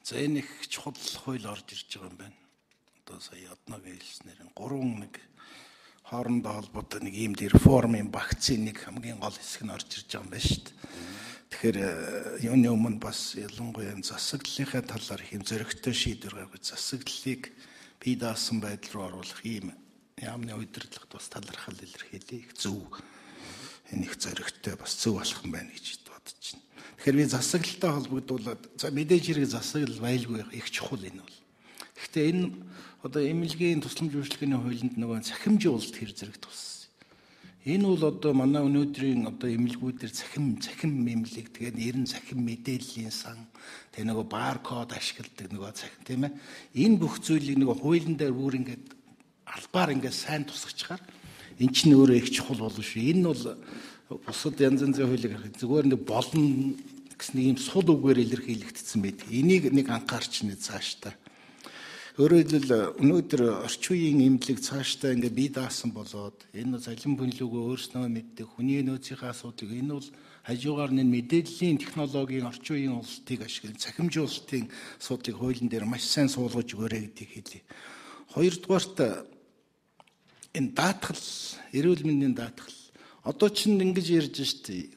За энэ их чухал хууль орж ирж байгаа юм байна. Одоо сая одноогийн хэлснээр гурван нэг хоорондоо холбоотой нэг ийм реформын багцын нэг хамгийн гол хэсэг нь орж ирж байгаа юм байна шүү дээ. Тэгэхээр юуны өмнө бас ялангуяа засаглалынхаа талаар их юм зөрөгтэй шийдвэр гаргаж засаглалыг бие даасан байдал руу оруулах ийм яамны удирдлагад бас талархал илэрхийлэх зөв энэ их зөрөгтэй бас зөв болох юм байна гэж бодож байна. Тэгэхээр би засаглалтай холбогдуулаад за мэдээж хэрэг засаглал байлгүй их чухал энэ бол. Гэхдээ энэ одоо эмнэлгийн тусламж үйлчилгээний хуулинд нөгөө цахимжуулалт хэр зэрэг туссан. Энэ бол одоо манай өнөөдрийн одоо эмнэлгүүдээр цахим эмнэлэг тэгээд нэрн цахим мэдээллийн сан тэг нөгөө баркод ашигладаг нөгөө цахим тийм ээ. Энэ бүх зүйлийг нөгөө хуулийн дээр бүр ингээд албаар ингээд сайн тусгачаар эн чинь өөрөө их чухал болно шүү. Энэ бол бусад янз янзын хуулийг харах зүгээр нэг болно гэсэн нэг юм сул үгээр илэрхийлэгдсэн байдаг. Энийг нэг анхаарч нэ цааштай. Өөрөөр хэлбэл өнөөдөр орчин үеийн эмнэлэг цааштай ингээ бие даасан болоод энэ залин бүнлүгөө өөрснөө мэддэг хүний нөөцийн асуудлыг энэ бол хажуугаар нь мэдээллийн технологийн орчин үеийн улсыг ашиглан цахимжуулалтын асуудлыг хуулийн дээр маш сайн суулгаж өгөөрэй гэдгийг хэлье. Хоёрдугаарт энэ даатгал, эрүүл мэндийн даатгал. Одоо чинь ингэж ярьж штий.